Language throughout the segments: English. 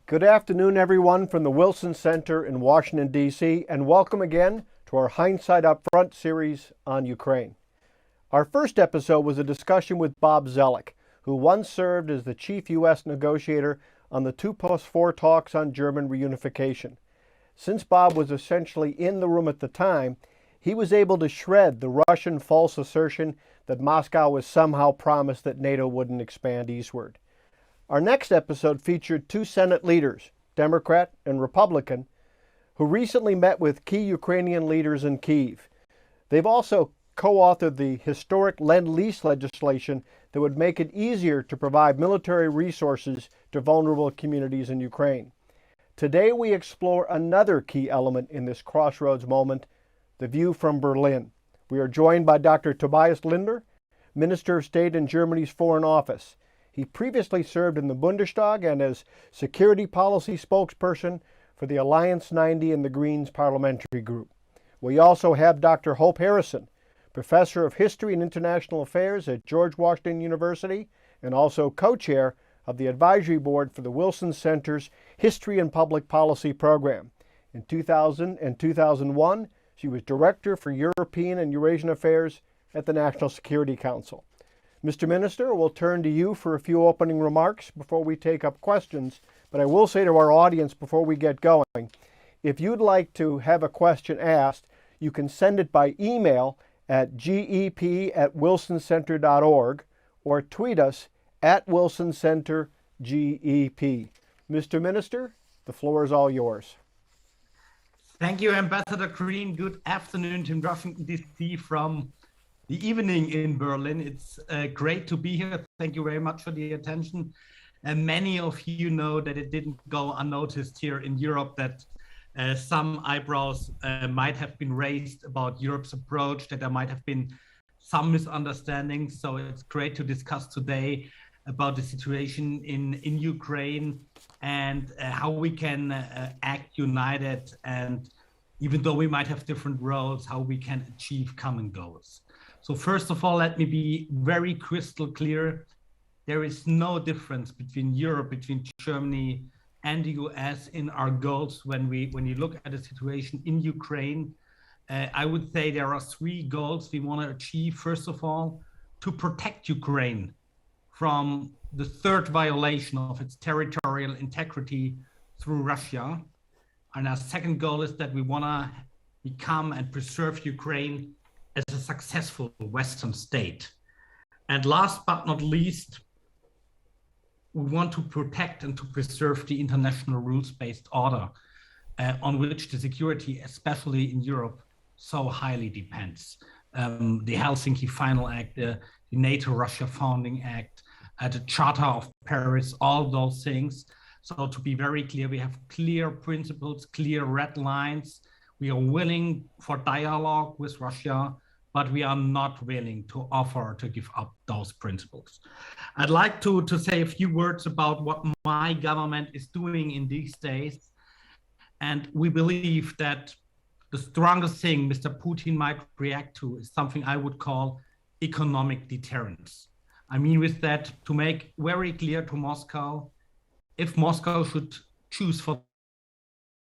Good afternoon, everyone, from the Wilson Center in Washington, D.C., and welcome again to our Hindsight Up Front series on Ukraine. Our first episode was a discussion with Bob Zoellick, who once served as the chief U.S. negotiator on the 2+4 talks on German reunification. Since Bob was essentially in the room at the time, he was able to shred the Russian false assertion that Moscow was somehow promised that NATO wouldn't expand eastward. Our next episode featured two Senate leaders, Democrat and Republican, who recently met with key Ukrainian leaders in Kyiv. They've also co-authored the historic Lend-Lease legislation that would make it easier to provide military resources to vulnerable communities in Ukraine. Today we explore another key element in this crossroads moment, the view from Berlin. We are joined by Dr. Tobias Lindner, Minister of State in Germany's Foreign Office. He previously served in the Bundestag and as security policy spokesperson for the Alliance 90 and the Greens parliamentary group. We also have Dr. Hope Harrison, professor of history and international affairs at George Washington University and also co-chair of the advisory board for the Wilson Center's History and Public Policy program. In 2000 and 2001, she was director for European and Eurasian affairs at the National Security Council. Mr. Minister, we'll turn to you for a few opening remarks before we take up questions, but I will say to our audience before we get going, if you'd like to have a question asked, you can send it by email at gep@wilsoncenter.org or tweet us at WilsonCenterGEP. Mr. Minister, the floor is all yours. Thank you, Ambassador Green. Good afternoon to Washington, D.C. from the evening in Berlin. It's great to be here. Thank you very much for the attention. And many of you know that it didn't go unnoticed here in Europe that some eyebrows might have been raised about Europe's approach, that there might have been some misunderstandings. So it's great to discuss today about the situation in Ukraine and how we can act united, and even though we might have different roles, how we can achieve common goals. So first of all, let me be very crystal clear. There is no difference between Europe, between Germany and the US in our goals when you look at the situation in Ukraine. I would say there are three goals we want to achieve. First of all, to protect Ukraine from the third violation of its territorial integrity through Russia. And our second goal is that we want to become and preserve Ukraine as a successful Western state. And last but not least, we want to protect and to preserve the international rules-based order on which the security, especially in Europe, so highly depends. The Helsinki Final Act, the NATO-Russia Founding Act, the Charter of Paris, all those things. So to be very clear, we have clear principles, clear red lines. We are willing for dialogue with Russia, but we are not willing to offer to give up those principles. I'd like to say a few words about what my government is doing in these days. And we believe that the strongest thing Mr. Putin might react to is something I would call economic deterrence. I mean with that, to make very clear to Moscow, if Moscow should choose for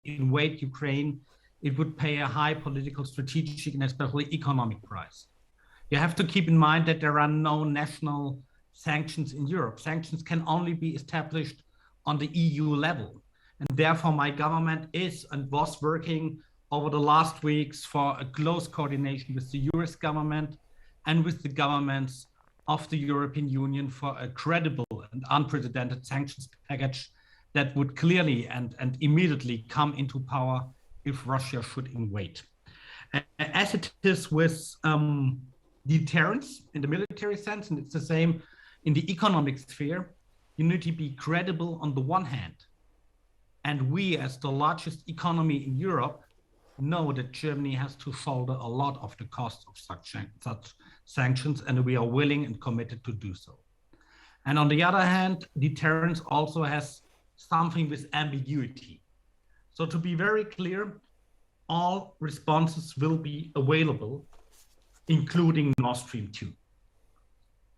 invade Ukraine, it would pay a high political, strategic, and especially economic price. You have to keep in mind that there are no national sanctions in Europe. Sanctions can only be established on the EU level. And therefore, my government is and was working over the last weeks for a close coordination with the US government and with the governments of the European Union for a credible and unprecedented sanctions package that would clearly and immediately come into power if Russia should invade. As it is with deterrence in the military sense, and it's the same in the economic sphere, you need to be credible on the one hand. And we, as the largest economy in Europe, know that Germany has to shoulder a lot of the cost of such sanctions, and we are willing and committed to do so. And on the other hand, deterrence also has something with ambiguity. So to be very clear, all responses will be available, including Nord Stream 2.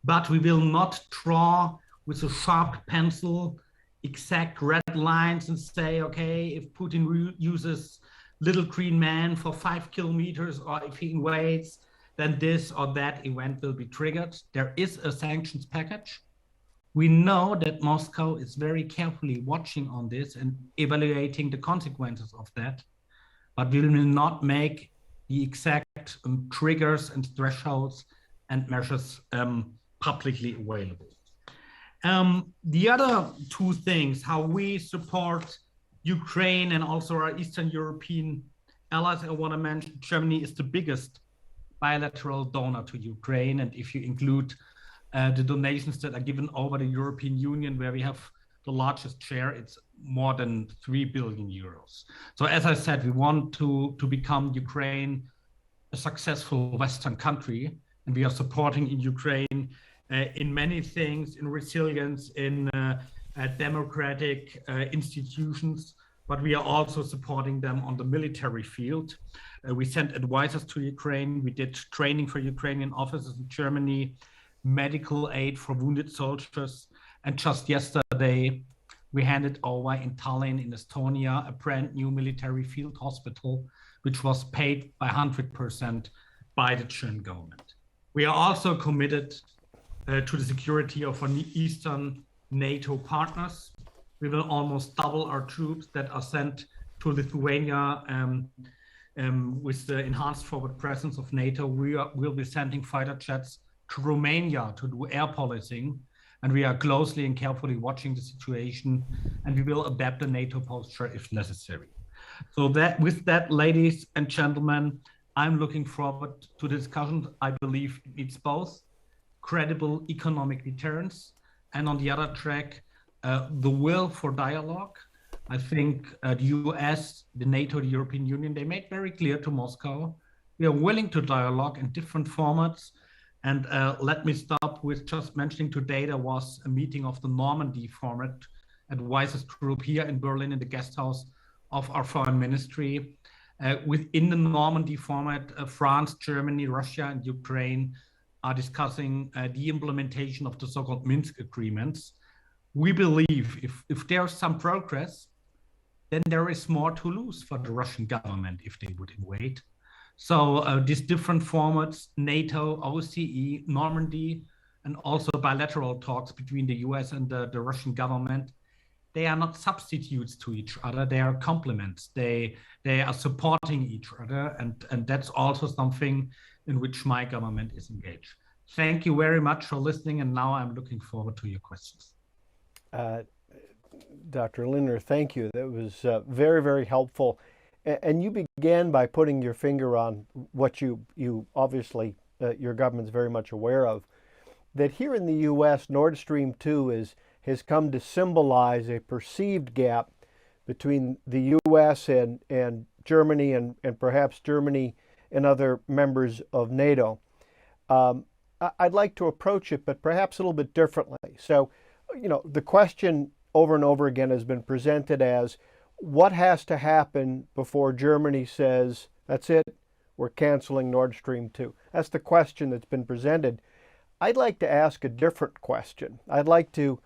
But we will not draw with a sharp pencil exact red lines and say, okay, if Putin uses little green man for 5 kilometers, or if he invades, then this or that event will be triggered. There is a sanctions package. We know that Moscow is very carefully watching on this and evaluating the consequences of that, but we will not make the exact triggers and thresholds and measures publicly available. The other two things, how we support Ukraine and also our Eastern European allies, I want to mention Germany is the biggest bilateral donor to Ukraine. And if you include the donations that are given over the European Union, where we have the largest share, it's more than 3 billion euros. So as I said, we want to become Ukraine a successful Western country, and we are supporting in Ukraine in many things, in resilience, in democratic institutions, but we are also supporting them on the military field. We sent advisors to Ukraine. We did training for Ukrainian officers in Germany, medical aid for wounded soldiers. And just yesterday, we handed over in Tallinn, in Estonia, a brand new military field hospital, which was paid by 100% by the German government. We are also committed to the security of our Eastern NATO partners. We will almost double our troops that are sent to Lithuania with the enhanced forward presence of NATO. We'll be sending fighter jets to Romania to do air policing, and we are closely and carefully watching the situation, and we will adapt the NATO posture if necessary. So that, with that, ladies and gentlemen, I'm looking forward to the discussion. I believe it's both credible economic deterrence, and on the other track, the will for dialogue. I think the US, the NATO, the European Union, they made very clear to Moscow, we are willing to dialogue in different formats. And let me stop with just mentioning today there was a meeting of the Normandy format advisors group here in Berlin in the guest house of our foreign ministry. Within the Normandy format, France, Germany, Russia, and Ukraine are discussing the implementation of the so-called Minsk agreements. We believe if there's some progress, then there is more to lose for the Russian government if they would invade. So these different formats, NATO, OSCE, Normandy, and also bilateral talks between the US and the Russian government, they are not substitutes to each other, they are complements. They are supporting each other, and that's also something in which my government is engaged. Thank you very much for listening, and now I'm looking forward to your questions. Dr. Lindner, thank you. That was very, very helpful. And you began by putting your finger on what you obviously, your government's very much aware of, that here in the U.S., Nord Stream 2 has come to symbolize a perceived gap between the U.S. and Germany and perhaps Germany and other members of NATO. I'd like to approach it, but perhaps a little bit differently. So, the question over and over again has been presented as, what has to happen before Germany says, that's it, we're canceling Nord Stream 2? That's the question that's been presented. I'd like to ask a different question. I'd like to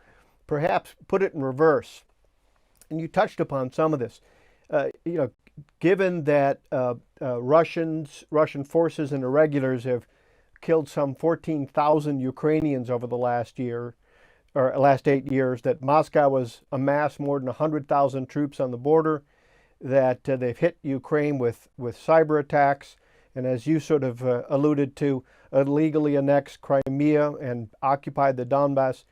perhaps put it in reverse. And you touched upon some of this. Given that Russian forces and irregulars have killed some 14,000 Ukrainians over the last 8 years, that Moscow has amassed more than 100,000 troops on the border, that they've hit Ukraine with cyber attacks, and as you sort of alluded to, illegally annexed Crimea and occupied the Donbass.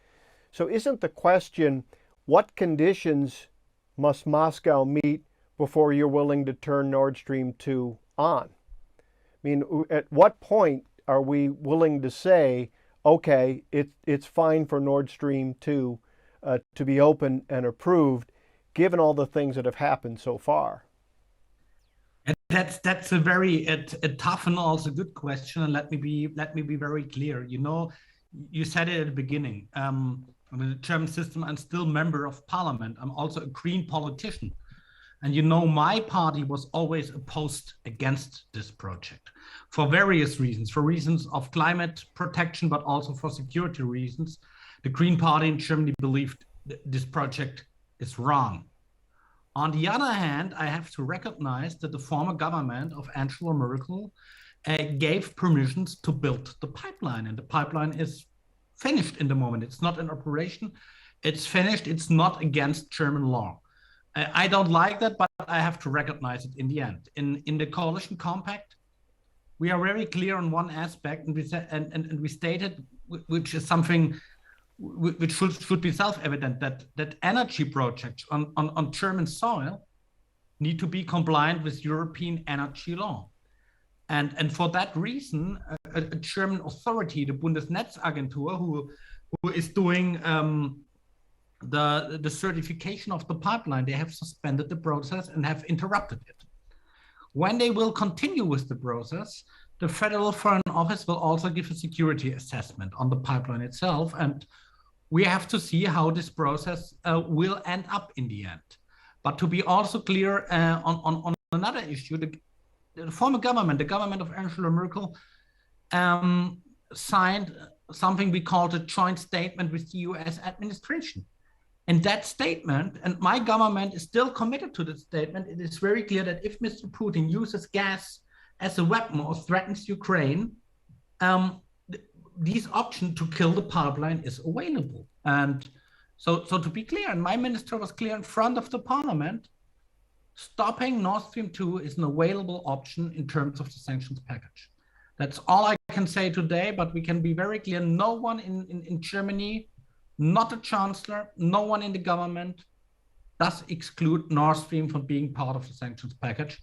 So isn't the question, what conditions must Moscow meet before you're willing to turn Nord Stream 2 on? I mean, at what point are we willing to say, okay, it's fine for Nord Stream 2 to be open and approved, given all the things that have happened so far? And that's a very tough and also good question. And let me be very clear. You said it at the beginning. I'm in the German system. I'm still member of parliament. I'm also a green politician. And my party was always opposed against this project for various reasons, for reasons of climate protection, but also for security reasons. The Green Party in Germany believed this project is wrong. On the other hand, I have to recognize that the former government of Angela Merkel gave permissions to build the pipeline, and the pipeline is finished in the moment. It's not in operation. It's finished. It's not against German law. I don't like that, but I have to recognize it in the end. In the coalition compact, we are very clear on one aspect, and we said, and we stated, which is something which should be self-evident, that energy projects on German soil need to be compliant with European energy law. And for that reason, a German authority, the Bundesnetzagentur, who is doing the certification of the pipeline, they have suspended the process and have interrupted it. When they will continue with the process, the Federal Foreign Office will also give a security assessment on the pipeline itself. And we have to see how this process will end up in the end. But to be also clear on another issue, the former government, the government of Angela Merkel, signed something we called a joint statement with the US administration. And that statement, and my government is still committed to the statement, it is very clear that if Mr. Putin uses gas as a weapon or threatens Ukraine, this option to kill the pipeline is available. And so to be clear, and my minister was clear in front of the parliament, stopping Nord Stream 2 is an available option in terms of the sanctions package. That's all I can say today, but we can be very clear. No one in Germany, not the chancellor, no one in the government does exclude Nord Stream from being part of the sanctions package.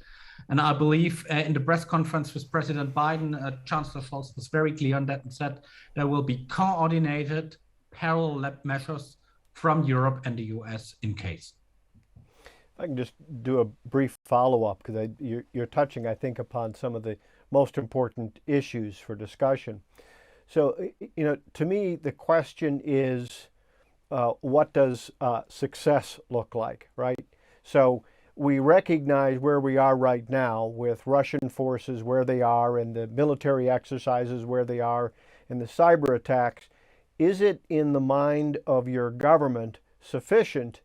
And I believe in the press conference with President Biden, Chancellor Scholz was very clear on that and said there will be coordinated parallel measures from Europe and the US in case. I can just do a brief follow-up, because you're touching, I think, upon some of the most important issues for discussion. So, to me, the question is, what does success look like, right? So we recognize where we are right now with Russian forces where they are, and the military exercises where they are, and the cyber attacks. Is it in the mind of your government sufficient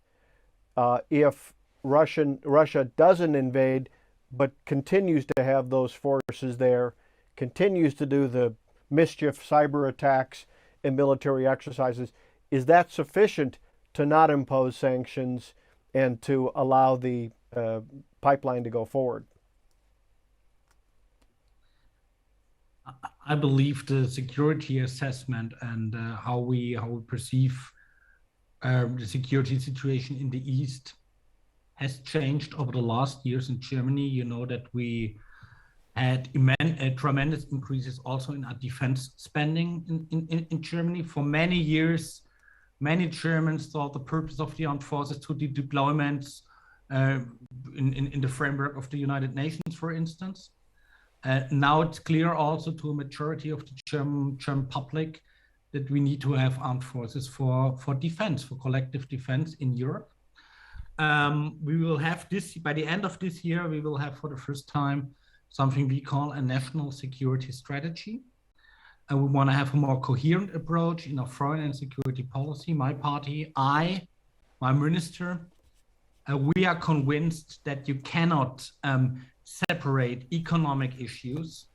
if Russia doesn't invade but continues to have those forces there, continues to do the mischief, cyber attacks, and military exercises? Is that sufficient to not impose sanctions and to allow the pipeline to go forward? I believe the security assessment and how we perceive the security situation in the East has changed over the last years in Germany. You know that we had tremendous increases also in our defense spending in Germany. For many years, many Germans thought the purpose of the armed forces to do deployments in the framework of the United Nations, for instance. Now it's clear also to a majority of the German public that we need to have armed forces for defense, for collective defense in Europe. We will have this, by the end of this year, we will have for the first time something we call a national security strategy. And we want to have a more coherent approach in our foreign and security policy. My party, my minister, we are convinced that you cannot separate economic issues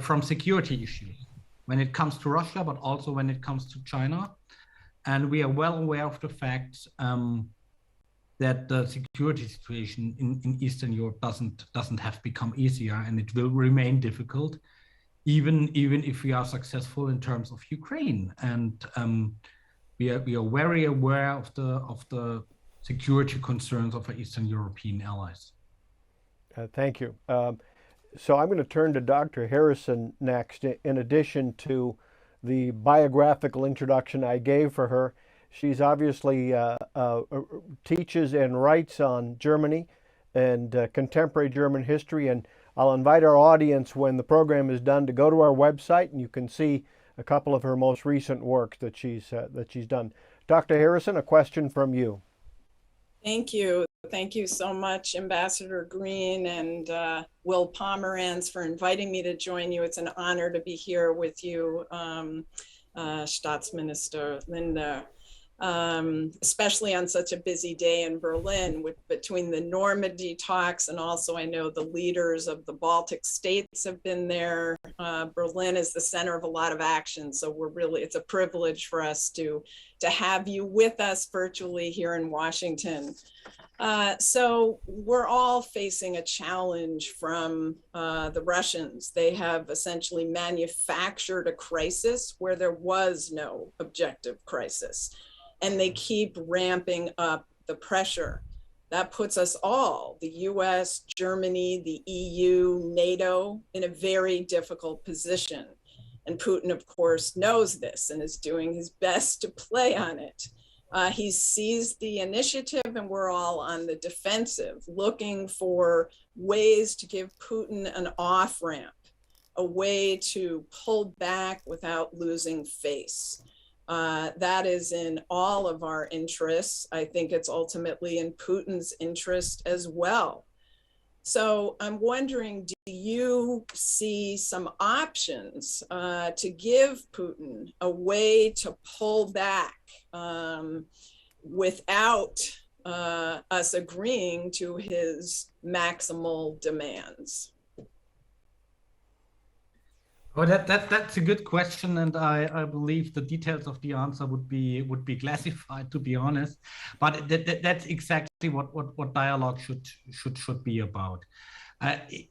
from security issues when it comes to Russia, but also when it comes to China. And we are well aware of the fact that the security situation in Eastern Europe doesn't have become easier, and it will remain difficult, even if we are successful in terms of Ukraine. And we are very aware of the security concerns of our Eastern European allies. Thank you. So I'm going to turn to Dr. Harrison next. In addition to the biographical introduction I gave for her, she's obviously teaches and writes on Germany and contemporary German history. And I'll invite our audience, when the program is done, to go to our website, and you can see a couple of her most recent works that she's done. Dr. Harrison, a question from you. Thank you. Thank you so much, Ambassador Green and Will Pomerantz, for inviting me to join you. It's an honor to be here with you, Staatsminister Lindner. especially on such a busy day in Berlin between the Normandy talks, and also I know the leaders of the Baltic states have been there. Berlin is the center of a lot of action, so it's a privilege for us to have you with us virtually here in Washington. So we're all facing a challenge from the Russians. They have essentially manufactured a crisis where there was no objective crisis, and they keep ramping up the pressure. That puts us all, the US, Germany, the EU, NATO, in a very difficult position. And Putin, of course, knows this and is doing his best to play on it. He's seized the initiative, and we're all on the defensive, looking for ways to give Putin an off-ramp, a way to pull back without losing face. That is in all of our interests. I think it's ultimately in Putin's interest as well. So I'm wondering, do you see some options to give Putin a way to pull back without us agreeing to his maximal demands? Well, that's a good question, and I believe the details of the answer would be classified, to be honest. But that's exactly what dialogue should be about.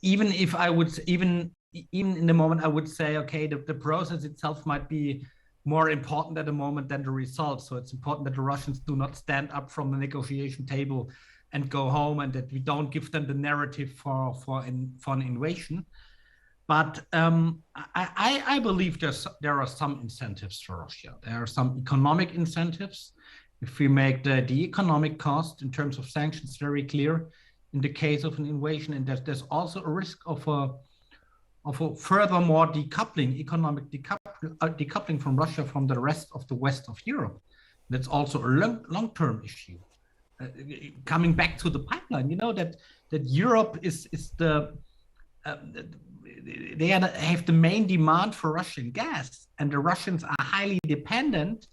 Even if I would even in the moment I would say, okay, the process itself might be more important at the moment than the results. So it's important that the Russians do not stand up from the negotiation table and go home, and that we don't give them the narrative for an invasion. But I believe there are some incentives for Russia. There are some economic incentives. If we make the economic cost in terms of sanctions very clear in the case of an invasion, and there's also a risk of a furthermore decoupling, economic decoupling from Russia from the rest of the west of Europe. That's also a long-term issue. Coming back to the pipeline, you know that Europe is they have the main demand for Russian gas, and the Russians are highly dependent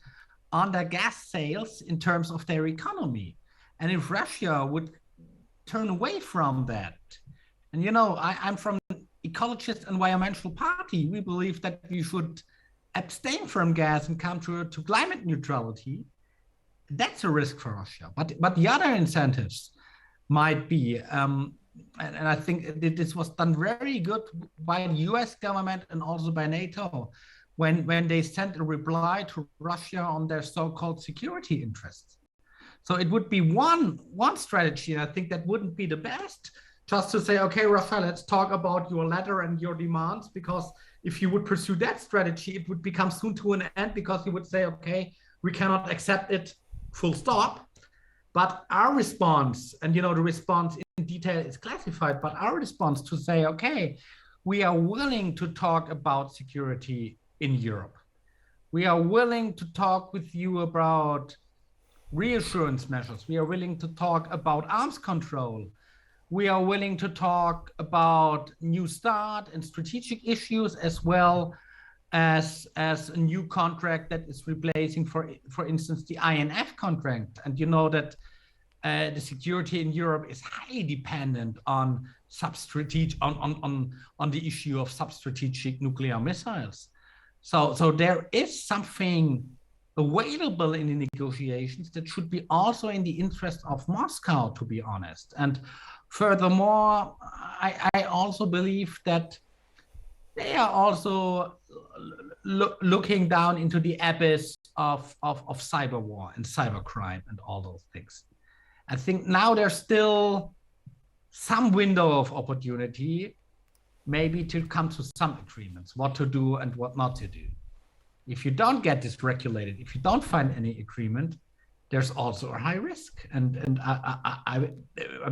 on their gas sales in terms of their economy. And if Russia would turn away from that, and I'm from ecologist environmental party, we believe that we should abstain from gas and come to climate neutrality. That's a risk for Russia. But the other incentives might be, and I think this was done very good by the US government and also by NATO when they sent a reply to Russia on their so-called security interests. So it would be one strategy, and I think that wouldn't be the best, just to say, okay, Russia, let's talk about your letter and your demands, because if you would pursue that strategy, it would become soon to an end, because you would say, okay, we cannot accept it, full stop. But our response, and the response in detail is classified, but our response to say, okay, we are willing to talk about security in Europe. We are willing to talk with you about reassurance measures. We are willing to talk about arms control. We are willing to talk about New START and strategic issues, as well as a new contract that is replacing, for instance, the INF contract. And you know that the security in Europe is highly dependent on on the issue of sub-strategic nuclear missiles. So there is something available in the negotiations that should be also in the interest of Moscow, to be honest. And furthermore, I also believe that they are also looking down into the abyss of cyber war and cybercrime and all those things. I think now there's still some window of opportunity, maybe to come to some agreements, what to do and what not to do. If you don't get this regulated, if you don't find any agreement, there's also a high risk. And I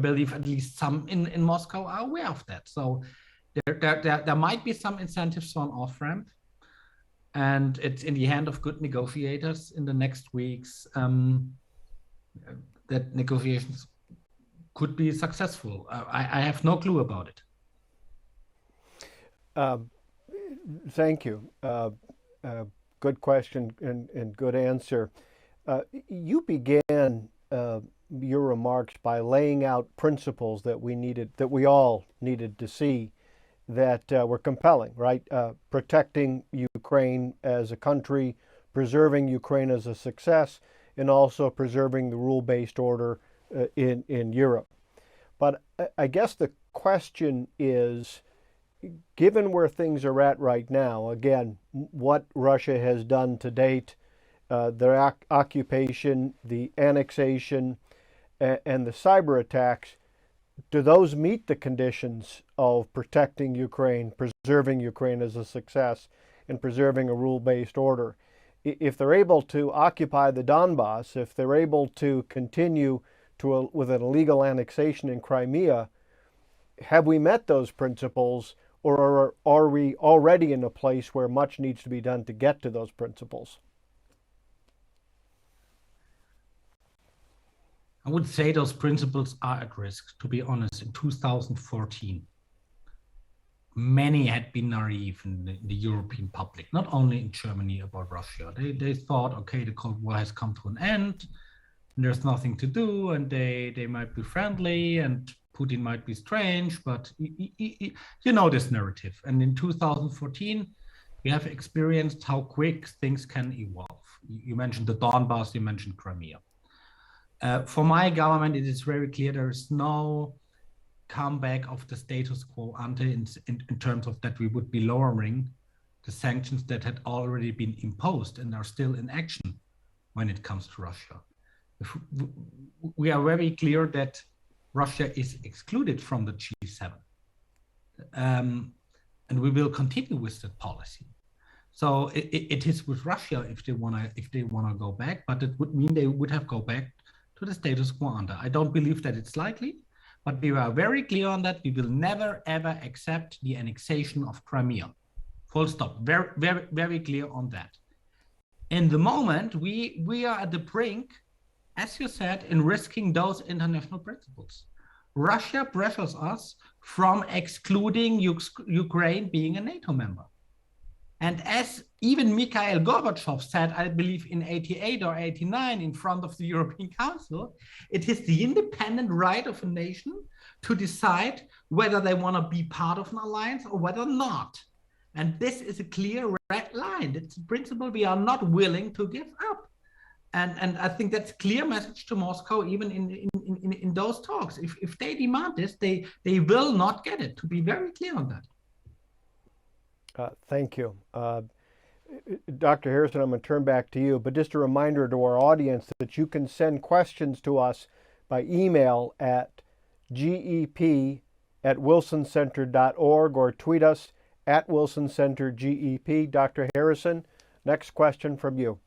believe at least some in Moscow are aware of that. So there might be some incentives for an off-ramp, and it's in the hand of good negotiators in the next weeks that negotiations could be successful. I have no clue about it. Thank you. Good question and good answer. You began your remarks by laying out principles that we all needed to see that were compelling, right? Protecting Ukraine as a country, preserving Ukraine as a success, and also preserving the rule-based order in Europe. But I guess the question is, given where things are at right now, again, what Russia has done to date, their occupation, the annexation, and the cyber attacks, do those meet the conditions of protecting Ukraine, preserving Ukraine as a success, and preserving a rule-based order? If they're able to occupy the Donbass, if they're able to continue with an illegal annexation in Crimea, have we met those principles, or are we already in a place where much needs to be done to get to those principles? I would say those principles are at risk, to be honest. In 2014, many had been naive in the European public, not only in Germany, about Russia. They thought, okay, the Cold War has come to an end, and there's nothing to do, and they might be friendly, and Putin might be strange, but you know this narrative. And in 2014, we have experienced how quick things can evolve. You mentioned the Donbass, you mentioned Crimea. For my government, it is very clear there is no comeback of the status quo ante in terms of that we would be lowering the sanctions that had already been imposed and are still in action when it comes to Russia. We are very clear that Russia is excluded from the G7. And we will continue with that policy. So it is with Russia if they wanna go back, but it would mean they would have go back to the status quo ante. I don't believe that it's likely, but we are very clear on that. We will never ever accept the annexation of Crimea. Full stop. Very, very, very clear on that. In the moment, we are at the brink, as you said, in risking those international principles. Russia pressures us from excluding Ukraine being a NATO member. And as even Mikhail Gorbachev said, I believe in 88 or 89 in front of the European Council, it is the independent right of a nation to decide whether they want to be part of an alliance or whether not. And this is a clear red line. It's a principle we are not willing to give up. And I think that's a clear message to Moscow, even in those talks. If they demand this, they will not get it, to be very clear on that. Thank you. Dr. Harrison, I'm going to turn back to you, but just a reminder to our audience that you can send questions to us by email at gep@wilsoncenter.org or tweet us at wilsoncentergep. Dr. Harrison, next question from you.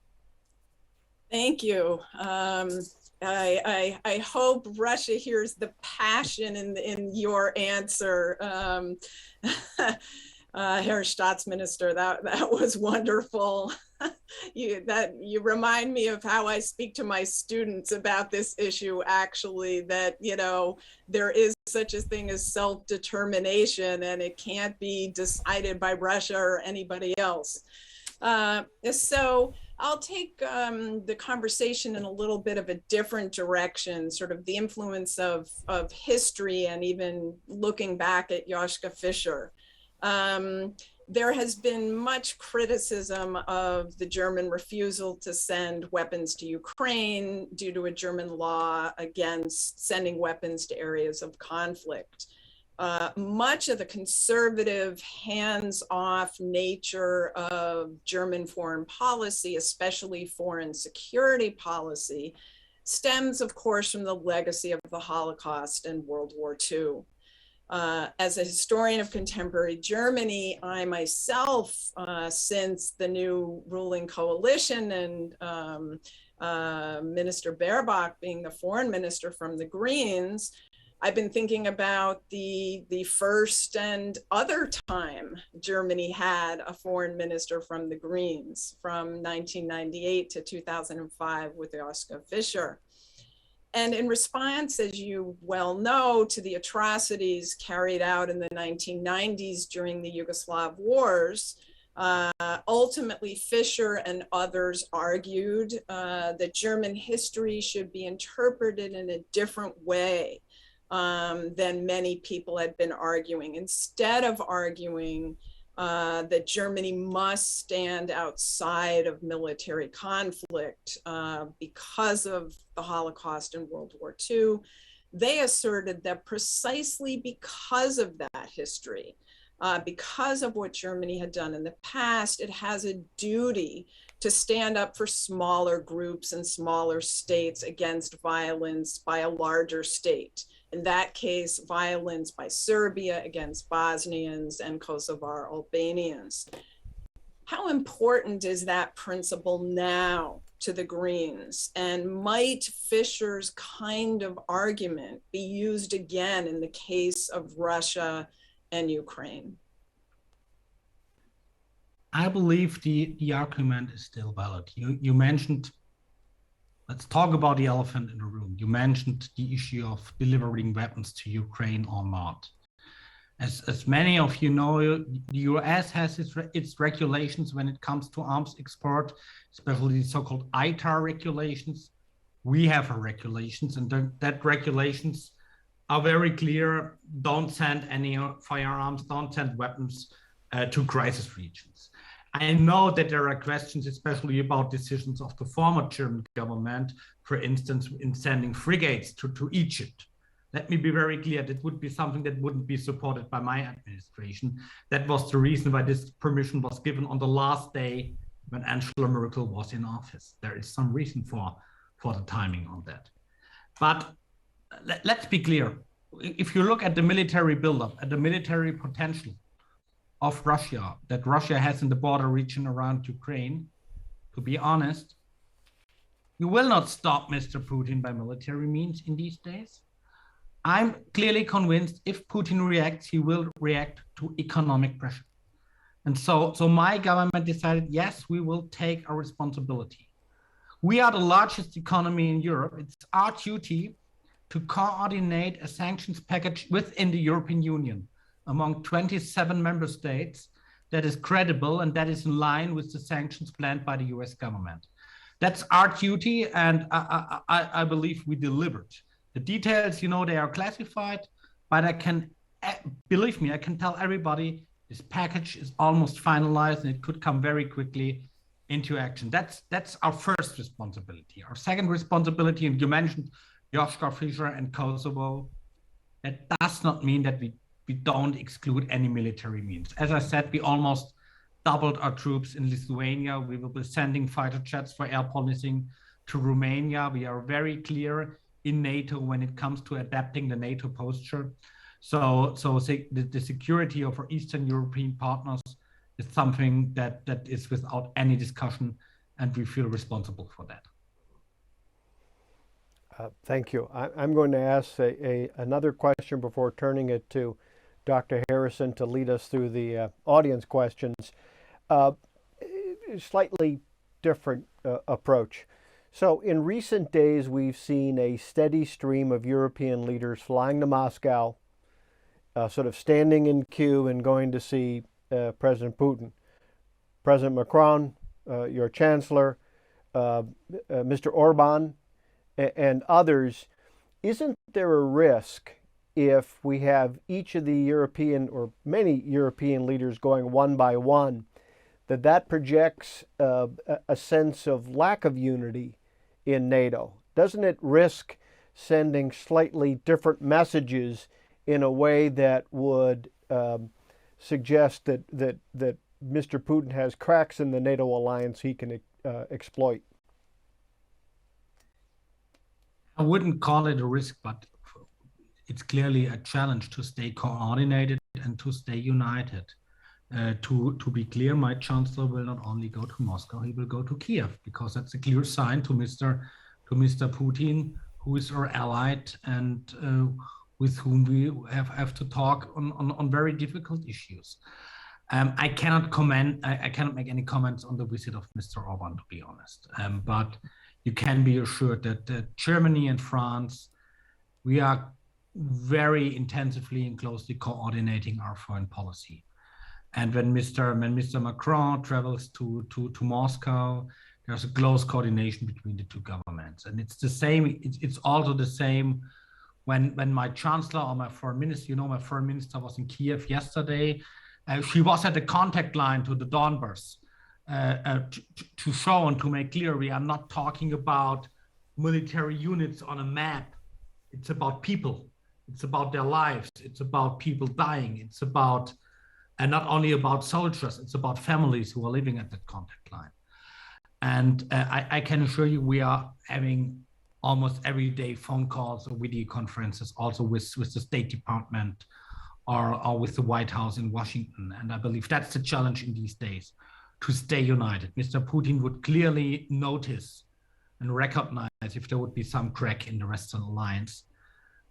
Thank you. I hope Russia hears the passion in your answer. Herr Staatsminister, that was wonderful. You remind me of how I speak to my students about this issue, actually, that, you know, there is such a thing as self-determination and it can't be decided by Russia or anybody else. So I'll take the conversation in a little bit of a different direction, sort of the influence of history and even looking back at Joschka Fischer. There has been much criticism of the German refusal to send weapons to Ukraine due to a German law against sending weapons to areas of conflict. Much of the conservative, hands-off nature of German foreign policy, especially foreign security policy, stems, of course, from the legacy of the Holocaust and World War II. As a historian of contemporary Germany, I myself, since the new ruling coalition and Minister Baerbock being the foreign minister from the Greens, I've been thinking about the first and other time Germany had a foreign minister from the Greens, from 1998 to 2005 with Joschka Fischer. And in response, as you well know, to the atrocities carried out in the 1990s during the Yugoslav wars, Ultimately, Fischer and others argued that German history should be interpreted in a different way than many people had been arguing. Instead of arguing that Germany must stand outside of military conflict because of the Holocaust and World War II, they asserted that precisely because of that history, because of what Germany had done in the past, it has a duty to stand up for smaller groups and smaller states against violence by a larger state. In that case, violence by Serbia against Bosnians and Kosovar Albanians. How important is that principle now to the Greens? And might Fischer's kind of argument be used again in the case of Russia and Ukraine? I believe the argument is still valid. You mentioned, let's talk about the elephant in the room. You mentioned the issue of delivering weapons to Ukraine or not. As many of you know, the US has its regulations when it comes to arms export, especially the so-called ITAR regulations. We have our regulations, and that regulations are very clear. Don't send any firearms, don't send weapons to crisis regions. I know that there are questions, especially about decisions of the former German government, for instance, in sending frigates to Egypt. Let me be very clear, that would be something that wouldn't be supported by my administration. That was the reason why this permission was given on the last day when Angela Merkel was in office. There is some reason for the timing on that. But let's be clear. If you look at the military buildup, at the military potential of Russia, that Russia has in the border region around Ukraine, to be honest, you will not stop Mr. Putin by military means in these days. I'm clearly convinced if Putin reacts, he will react to economic pressure. And so my government decided, yes, we will take our responsibility. We are the largest economy in Europe. It's our duty to coordinate a sanctions package within the European Union among 27 member states that is credible and that is in line with the sanctions planned by the US government. That's our duty, and I believe we delivered. The details, you know, they are classified, but I can, believe me, I can tell everybody this package is almost finalized and it could come very quickly into action. That's our first responsibility. Our second responsibility, and you mentioned Joschka Fischer and Kosovo, that does not mean that we don't exclude any military means. As I said, we almost doubled our troops in Lithuania. We will be sending fighter jets for air policing to Romania. We are very clear in NATO when it comes to adapting the NATO posture. So the security of our Eastern European partners is something that is without any discussion, and we feel responsible for that. Thank you. I'm going to ask another question before turning it to Dr. Harrison to lead us through the audience questions. Slightly different approach. So in recent days, we've seen a steady stream of European leaders flying to Moscow, sort of standing in queue and going to see President Putin. President Macron, your Chancellor, Mr. Orban, and others. Isn't there a risk if we have each of the European or many European leaders going one by one, that projects a sense of lack of unity in NATO? Doesn't it risk sending slightly different messages in a way that would suggest that Mr. Putin has cracks in the NATO alliance he can exploit? I wouldn't call it a risk, but it's clearly a challenge to stay coordinated and to stay united. To be clear, my chancellor will not only go to Moscow, he will go to Kiev, because that's a clear sign to Mr. Putin, who is our ally and with whom we have to talk on very difficult issues. I cannot make any comments on the visit of Mr. Orban, to be honest. But you can be assured that Germany and France, we are very intensively and closely coordinating our foreign policy. And when Mr. Macron travels to Moscow, there's a close coordination between the two governments. And it's the same, it's also the same when my chancellor or my foreign minister, my foreign minister was in Kiev yesterday. She was at the contact line to the Donbass to show and to make clear we are not talking about military units on a map. It's about people. It's about their lives. It's about people dying. It's about, and not only about soldiers, it's about families who are living at that contact line. And I can assure you, we are having almost every day phone calls or video conferences, also with the State Department or with the White House in Washington. And I believe that's the challenge in these days, to stay united. Mr. Putin would clearly notice and recognize if there would be some crack in the Western alliance.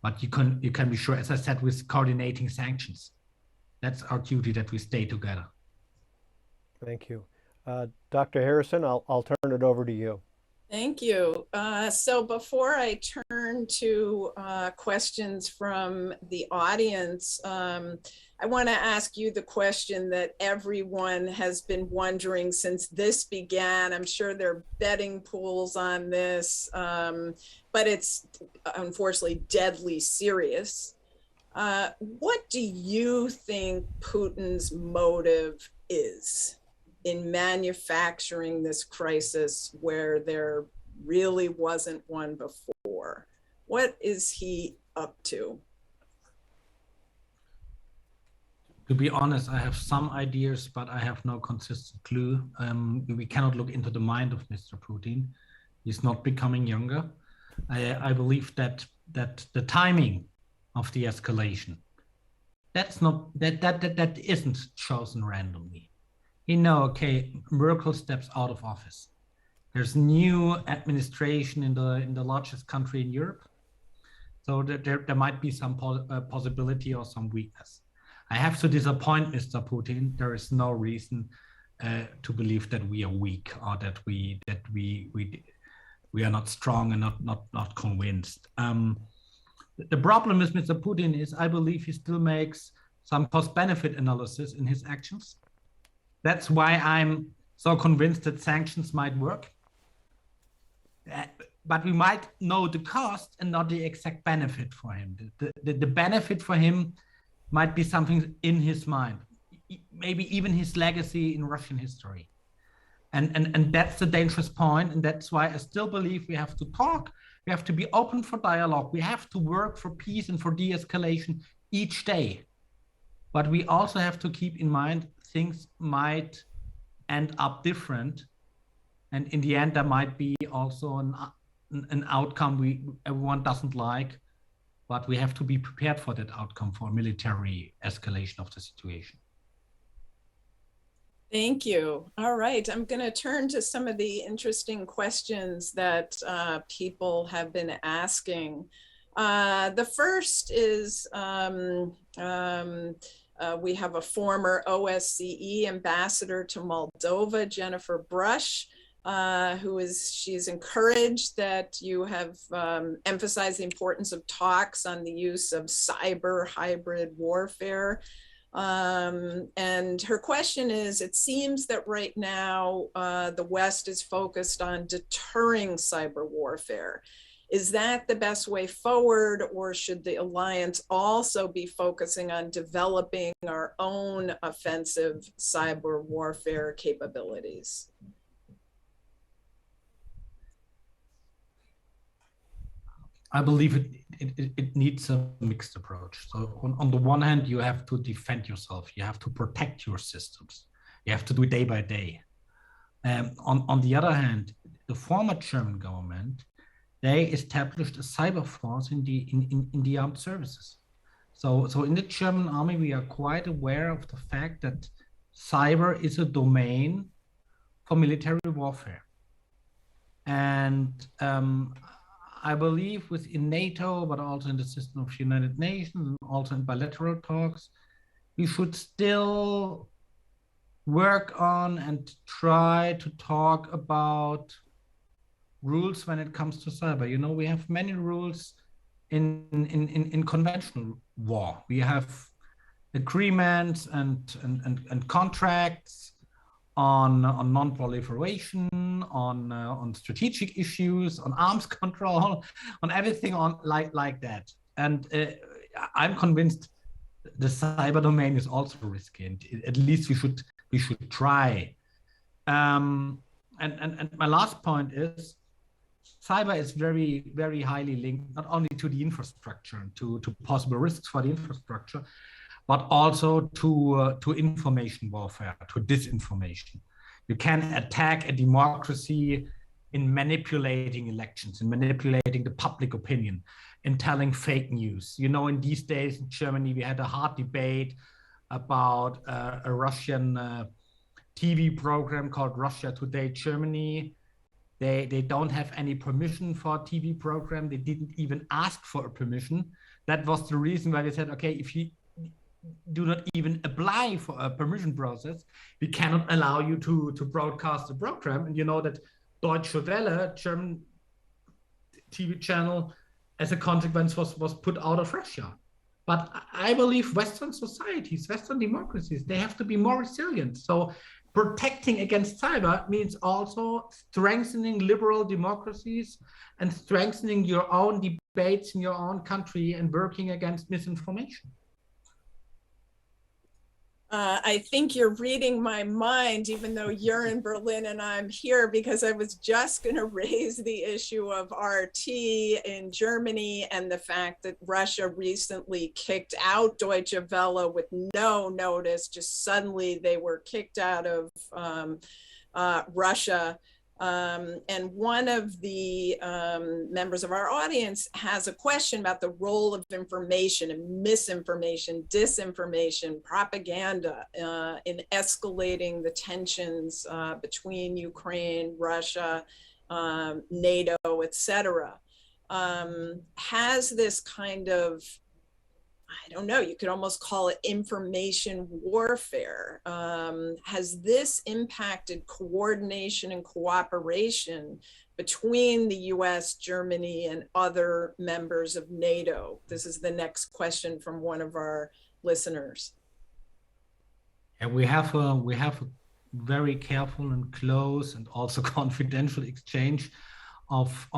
But you can be sure, as I said, with coordinating sanctions, that's our duty, that we stay together. Thank you. Dr. Harrison, I'll turn it over to you. Thank you. So before I turn to questions from the audience, I want to ask you the question that everyone has been wondering since this began. I'm sure there are betting pools on this, but it's unfortunately deadly serious. What do you think Putin's motive is in manufacturing this crisis where there really wasn't one before? What is he up to? To be honest, I have some ideas, but I have no consistent clue. We cannot look into the mind of Mr. Putin. He's not becoming younger. I believe that the timing of the escalation, that isn't chosen randomly. Okay, Merkel steps out of office. There's new administration in the largest country in Europe. So there might be some possibility or some weakness. I have to disappoint Mr. Putin. There is no reason to believe that we are weak or that we are not strong and not convinced. The problem with Mr. Putin is, I believe he still makes some cost-benefit analysis in his actions. That's why I'm so convinced that sanctions might work. But we might know the cost and not the exact benefit for him. The benefit for him might be something in his mind, maybe even his legacy in Russian history. And that's the dangerous point. And that's why I still believe we have to talk. We have to be open for dialogue. We have to work for peace and for de-escalation each day. But we also have to keep in mind things might end up different. And in the end, there might be also an outcome everyone doesn't like, but we have to be prepared for that outcome, for military escalation of the situation. Thank you. All right, I'm going to turn to some of the interesting questions that people have been asking. The first is, we have a former OSCE ambassador to Moldova, Jennifer Brush, she's encouraged that you have emphasized the importance of talks on the use of cyber hybrid warfare. And her question is, it seems that right now the West is focused on deterring cyber warfare. Is that the best way forward, or should the alliance also be focusing on developing our own offensive cyber warfare capabilities? I believe it needs a mixed approach. So on the one hand, you have to defend yourself. You have to protect your systems. You have to do it day by day. On the other hand, the former German government, they established a cyber force in the armed services. So in the German army, we are quite aware of the fact that cyber is a domain for military warfare. And I believe within NATO, but also in the system of United Nations, and also in bilateral talks, we should still work on and try to talk about rules when it comes to cyber. We have many rules in conventional war. We have agreements and contracts on non-proliferation, on strategic issues, on arms control, on everything on like that. And I'm convinced the cyber domain is also risky, and at least we should try. And my last point is, cyber is very, very highly linked not only to the infrastructure and to possible risks for the infrastructure, but also to information warfare, to disinformation. You can attack a democracy in manipulating elections, in manipulating the public opinion, in telling fake news. You know, in these days in Germany, we had a hard debate about a Russian TV program called Russia Today Germany. They don't have any permission for a TV program. They didn't even ask for a permission. That was the reason why they said, okay, if you do not even apply for a permission process, we cannot allow you to broadcast the program. And you know that Deutsche Welle, German TV channel, as a consequence was put out of Russia. But I believe Western societies, Western democracies, they have to be more resilient. So protecting against cyber means also strengthening liberal democracies and strengthening your own debates in your own country and working against misinformation. I think you're reading my mind, even though you're in Berlin and I'm here, because I was just going to raise the issue of RT in Germany and the fact that Russia recently kicked out Deutsche Welle with no notice. Just suddenly they were kicked out of Russia. And one of the members of our audience has a question about the role of information and misinformation, disinformation, propaganda in escalating the tensions between Ukraine, Russia, NATO, etc. Has this kind of, I don't know, you could almost call it information warfare. Has this impacted coordination and cooperation between the US, Germany, and other members of NATO? This is the next question from one of our listeners. And we have a very careful and close and also confidential exchange of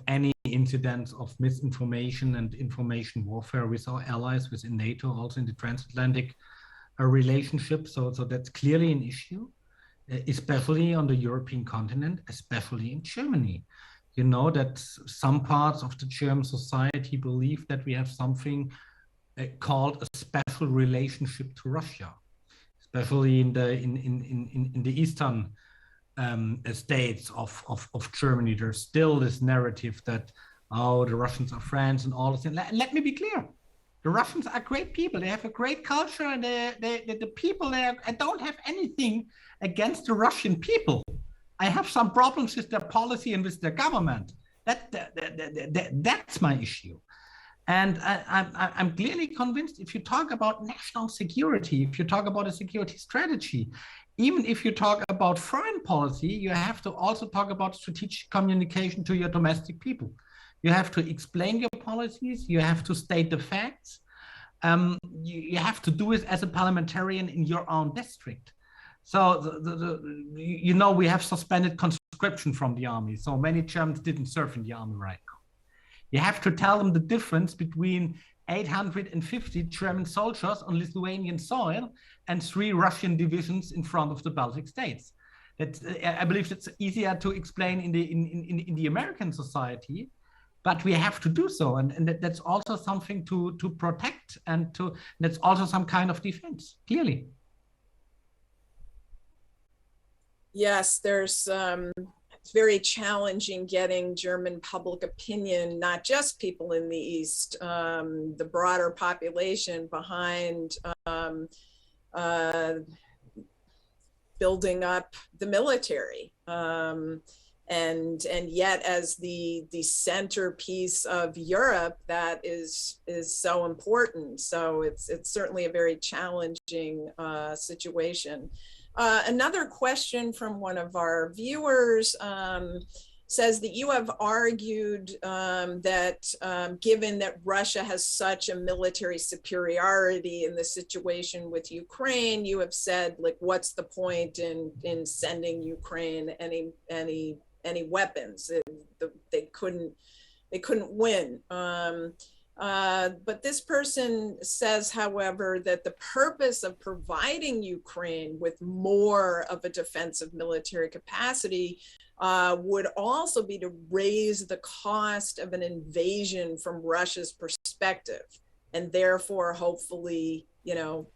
any incidents of misinformation and information warfare with our allies within NATO, also in the transatlantic relationship. So that's clearly an issue, especially on the European continent, especially in Germany. You know that some parts of the German society believe that we have something called a special relationship to Russia, especially in the eastern states of Germany. There's still this narrative that, oh, the Russians are friends and all this. And let me be clear. The Russians are great people. They have a great culture, and the people there, I don't have anything against the Russian people. I have some problems with their policy and with their government. That's my issue. And I'm clearly convinced, if you talk about national security, if you talk about a security strategy, even if you talk about foreign policy, you have to also talk about strategic communication to your domestic people. You have to explain your policies. You have to state the facts. You have to do it as a parliamentarian in your own district. So, you know, we have suspended conscription from the army. So many Germans didn't serve in the army right now. You have to tell them the difference between 850 German soldiers on Lithuanian soil and 3 Russian divisions in front of the Baltic states. I believe that's easier to explain in the American society, but we have to do so, and that's also something to protect, and that's also some kind of defense, clearly. Yes, there's it's very challenging getting German public opinion, not just people in the East, the broader population behind building up the military. And yet, as the centerpiece of Europe, that is so important. So it's certainly a very challenging situation. Another question from one of our viewers says that you have argued that given that Russia has such a military superiority in the situation with Ukraine, you have said, like, what's the point in sending Ukraine any weapons? They couldn't win. But this person says, however, that the purpose of providing Ukraine with more of a defensive military capacity would also be to raise the cost of an invasion from Russia's perspective, and therefore hopefully,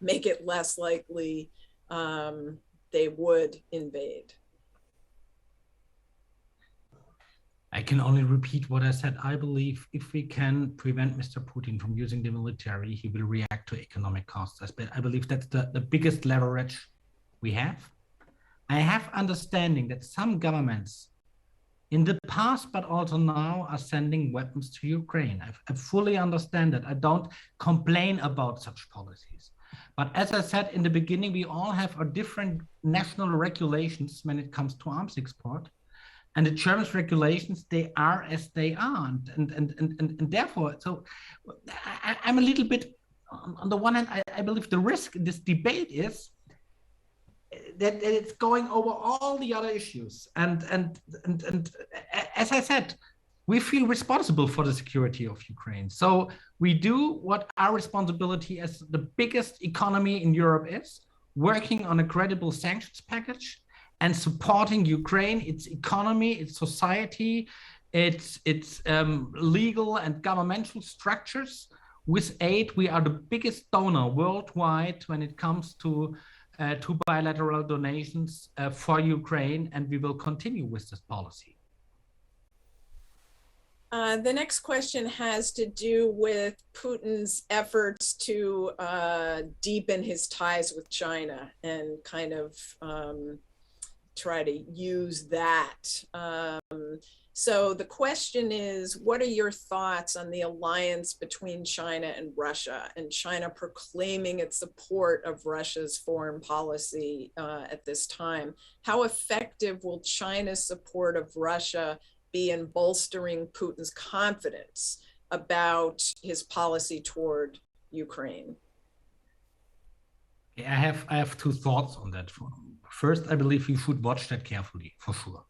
make it less likely they would invade. I can only repeat what I said. I believe if we can prevent Mr. Putin from using the military, he will react to economic costs. I believe that's the biggest leverage we have. I have understanding that some governments in the past, but also now, are sending weapons to Ukraine. I fully understand that. I don't complain about such policies. But as I said in the beginning, we all have our different national regulations when it comes to arms export. And the German regulations, they are as they are. And therefore, so I'm a little bit, on the one hand, I believe the risk in this debate is that it's going over all the other issues. And as I said, we feel responsible for the security of Ukraine. So we do what our responsibility as the biggest economy in Europe is, working on a credible sanctions package and supporting Ukraine, its economy, its society, its legal and governmental structures. With aid, we are the biggest donor worldwide when it comes to bilateral donations for Ukraine, and we will continue with this policy. The next question has to do with Putin's efforts to deepen his ties with China and kind of try to use that. So the question is, what are your thoughts on the alliance between China and Russia, and China proclaiming its support of Russia's foreign policy at this time? How effective will China's support of Russia be in bolstering Putin's confidence about his policy toward Ukraine? I have two thoughts on that. First, I believe you should watch that carefully, for sure.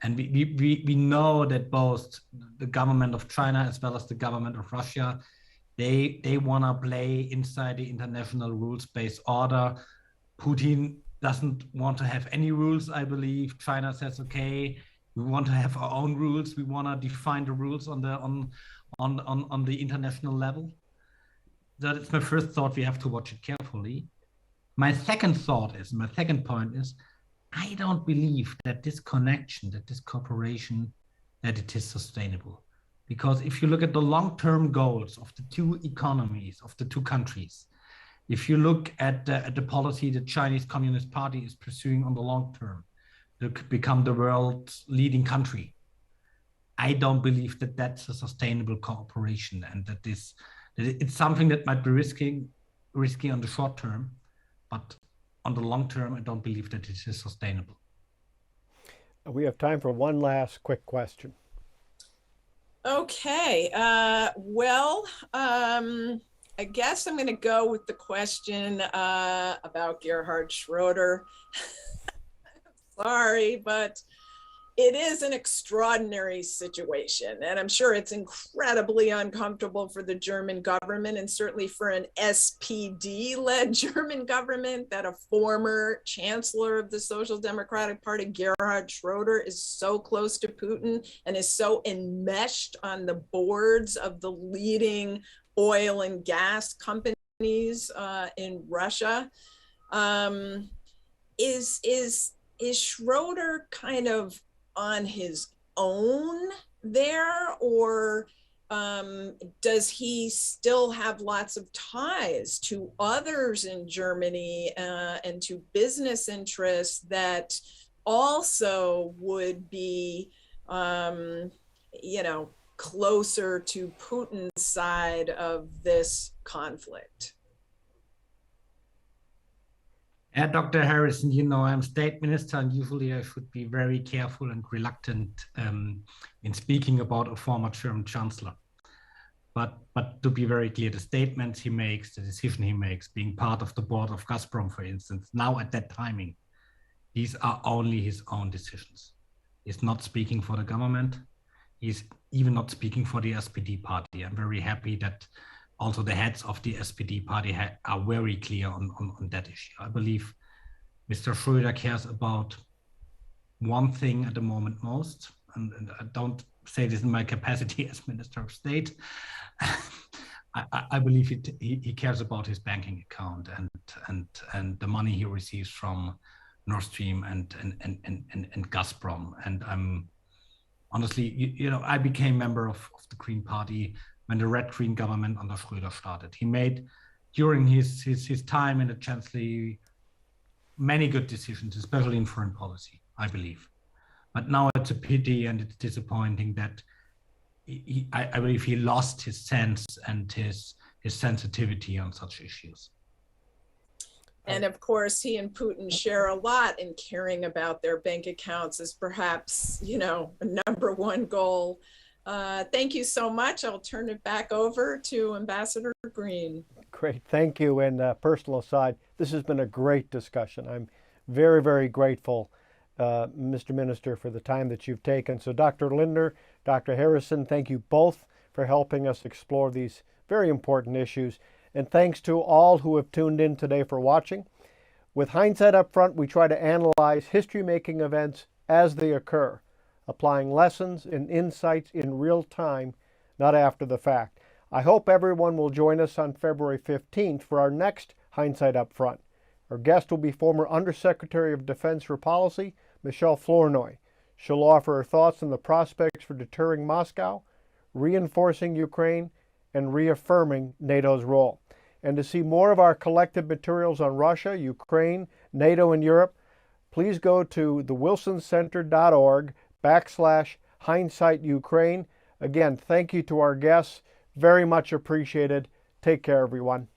And we know that both the government of China as well as the government of Russia, they want to play inside the international rules-based order. Putin doesn't want to have any rules, I believe. China says, okay, we want to have our own rules. We want to define the rules on the international level. That's my first thought. We have to watch it carefully. My second point is, I don't believe that this connection, that this cooperation, that it is sustainable. Because if you look at the long-term goals of the two economies, of the two countries, if you look at the policy the Chinese Communist Party is pursuing on the long term, to become the world's leading country, I don't believe that that's a sustainable cooperation, and that it's something that might be risky on the short term, but on the long term, I don't believe that it is sustainable. We have time for one last quick question. Okay, I guess I'm going to go with the question about Gerhard Schroeder. Sorry, but it is an extraordinary situation, and I'm sure it's incredibly uncomfortable for the German government, and certainly for an SPD-led German government, that a former chancellor of the Social Democratic Party, Gerhard Schroeder, is so close to Putin and is so enmeshed on the boards of the leading oil and gas companies in Russia. Is Schroeder kind of on his own there, or does he still have lots of ties to others in Germany and to business interests that also would be, closer to Putin's side of this conflict? Yeah, Dr. Harrison, I'm state minister, and usually I should be very careful and reluctant in speaking about a former German chancellor. But to be very clear, the statements he makes, the decision he makes, being part of the board of Gazprom, for instance, now at that timing, these are only his own decisions. He's not speaking for the government. He's even not speaking for the SPD party. I'm very happy that also the heads of the SPD party are very clear on that issue. I believe Mr. Schroeder cares about one thing at the moment most, and I don't say this in my capacity as Minister of State. I believe he cares about his banking account and the money he receives from Nord Stream and Gazprom. And I'm honestly, I became member of the Green Party when the red-green government under Schröder started. He made, during his time in the Chancellery, many good decisions, especially in foreign policy, I believe. But now it's a pity and it's disappointing that I believe he lost his sense and his sensitivity on such issues. And of course, he and Putin share a lot in caring about their bank accounts as perhaps, a number one goal. Thank you so much. I'll turn it back over to Ambassador Green. Great, thank you. And personal aside, this has been a great discussion. I'm very, very grateful, Mr. Minister, for the time that you've taken. So Dr. Lindner, Dr. Harrison, thank you both for helping us explore these very important issues. And thanks to all who have tuned in today for watching. With Hindsight Up Front, we try to analyze history-making events as they occur, applying lessons and insights in real time, not after the fact. I hope everyone will join us on February 15th for our next Hindsight Up Front. Our guest will be former Undersecretary of Defense for Policy, Michelle Flournoy. She'll offer her thoughts on the prospects for deterring Moscow, reinforcing Ukraine, and reaffirming NATO's role. And to see more of our collected materials on Russia, Ukraine, NATO, and Europe, please go to thewilsoncenter.org/Hindsight Ukraine. Again, thank you to our guests. Very much appreciated. Take care, everyone.